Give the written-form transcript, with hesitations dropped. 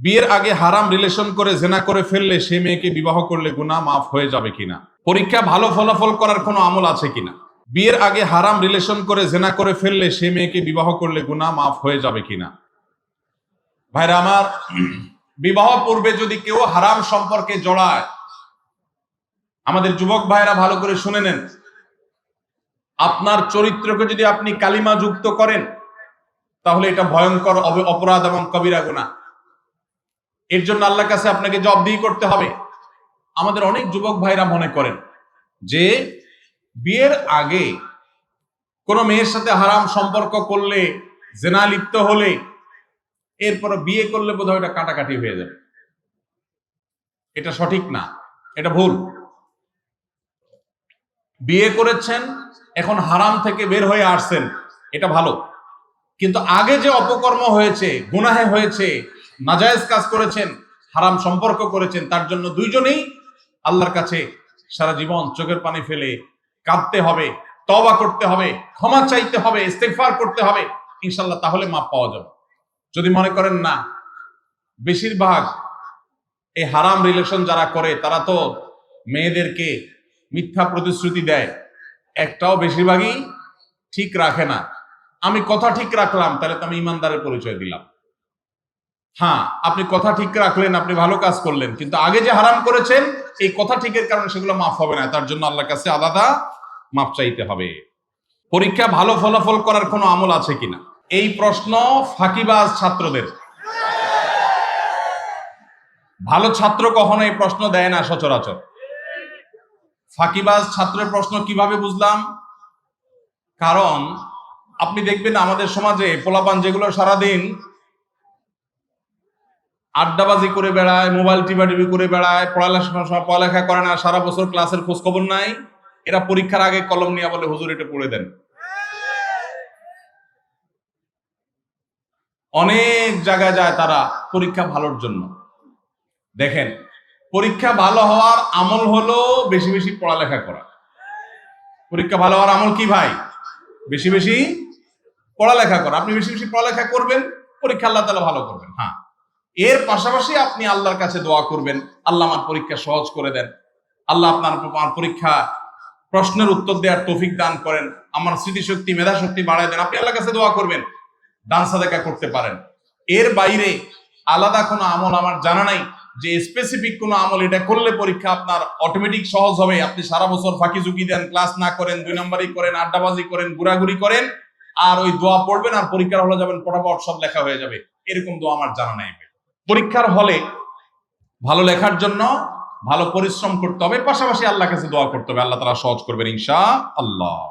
বিয়ের আগে হারাম রিলেশন করে জেনা করে ফেললে সে মেয়েকে বিবাহ করলে গুনাহ মাফ হয়ে যাবে কিনা? পরীক্ষা ভালো ফলাফল করার কোনো আমল আছে কিনা? বিয়ের আগে হারাম রিলেশন করে জেনা করে ফেললে সে মেয়েকে বিবাহ করলে গুনাহ মাফ হয়ে যাবে কিনা? ভাইরা আমার, বিবাহ পূর্বে যদি কেউ হারাম সম্পর্কে জড়ায়, আমাদের যুবক ভাইরা ভালো করে শুনে নেন, আপনার চরিত্রকে যদি আপনি কালিমা যুক্ত করেন তাহলে এটা ভয়ঙ্কর অপরাধ এবং কবিরা গুনাহ। এর জন্য আল্লাহর কাছে আপনাকে জবাবদিহি করতে হবে। আমাদের অনেক যুবক ভাইরা মনে করেন যে বিয়ের আগে কোন মেয়ের সাথে হারাম সম্পর্ক করলে, জেনা লিপ্ত হলে, এরপর বিয়ে করলে বোধহয় এটা কাটাকাটি হয়ে যাবে। এটা সঠিক না, এটা ভুল। বিয়ে করেছেন, এখন হারাম থেকে বের হয়ে আসছেন, এটা ভালো। কিন্তু আগে যে অপকর্ম হয়েছে, গুনাহে হয়েছে, নাজায়েজ কাজ করেছেন, হারাম সম্পর্ক করেছেন, তার জন্য দুইজনেই আল্লাহর কাছে সারা জীবন চোখের পানি ফেলে কাঁদতে হবে, তওবা করতে হবে, ক্ষমা চাইতে হবে, ইস্তেগফার করতে হবে, ইনশাআল্লাহ তাহলে মাপ পাওয়া যাবে। যদি মনে করেন না, বেশিরভাগ এই হারাম রিলেশন যারা করে তারা তো মেয়েদেরকে মিথ্যা প্রতিশ্রুতি দেয়, একটাও বেশিরভাগই ঠিক রাখে না। আমি কথা ঠিক রাখলাম, তাহলে তো আমি ইমানদারের পরিচয় দিলাম। হ্যাঁ, আপনি কথা ঠিক রাখলেন, আপনি ভালো কাজ করলেন, কিন্তু আগে যে হারাম করেছেন এই কথা ঠিকের কারণে সেগুলো মাফ হবে না। তার জন্য আল্লাহর কাছে আলাদা মাফ চাইতে হবে। পরীক্ষা ভালো ফলাফল করার কোনো আমল আছে কিনা, এই প্রশ্ন ফাঁকিবাজ ছাত্রদের। ভালো ছাত্র কখনো এই প্রশ্ন দেয় না সচরাচর। ফাঁকিবাজ ছাত্রের প্রশ্ন কিভাবে বুঝলাম? কারণ আপনি দেখবেন আমাদের সমাজে পোলাপান যেগুলো সারাদিন আড্ডাবাজি করে বেড়ায়, মোবাইল টিপি করে বেড়ায়, পড়ালেখা করে না, সারা বছর ক্লাসের খোঁজ খবর নাই, এরা পরীক্ষার আগে কলম নিয়ে বলে হুজুর এটা পড়ে দেন। অনেক জায়গায় যায় তারা পরীক্ষা ভালোর জন্য। দেখেন, পরীক্ষা ভালো হওয়ার আমল হলো বেশি বেশি পড়ালেখা করা। পরীক্ষা ভালো হওয়ার আমল কি ভাই? বেশি বেশি পড়ালেখা করা। আপনি বেশি বেশি পড়ালেখা করবেন, পরীক্ষা আল্লাহ তাআলা ভালো করবেন। হ্যাঁ, এর পাশাপাশি আপনি আল্লাহর কাছে দোয়া করবেন, আল্লাহ আমার পরীক্ষা সহজ করে দেন, আল্লাহ আপনার পরীক্ষা প্রশ্নের উত্তর দেওয়ার তৌফিক দান করেন, আমার স্মৃতিশক্তি মেধা শক্তি বাড়ায় দেন। আপনি আল্লাহর কাছে দোয়া করবেন, দান সাদাকা করতে পারেন। এর বাইরে আলাদা কোনো আমল আমার জানা নাই যে স্পেসিফিক কোনো আমল এটা করলে পরীক্ষা আপনার অটোমেটিক সহজ হবে। আপনি সারা বছর ফাঁকি ঝুঁকি দেন, ক্লাস না করেন, 2 নম্বরই করেন, আড্ডাবাজি করেন, ঘোরাঘুরি করেন, আর ওই দোয়া পড়বেন আর পরীক্ষার হলে যাবেন, পটাপট সব লেখা হয়ে যাবে, এরকম দোয়া আমার জানা নাই। পরীক্ষার হলে ভালো লেখার জন্য ভালো পরিশ্রম করতে হবে, পাশাপাশি আল্লাহর কাছে দোয়া করতে হবে, আল্লাহ তাআলা সহজ করবেন ইনশাআল্লাহ।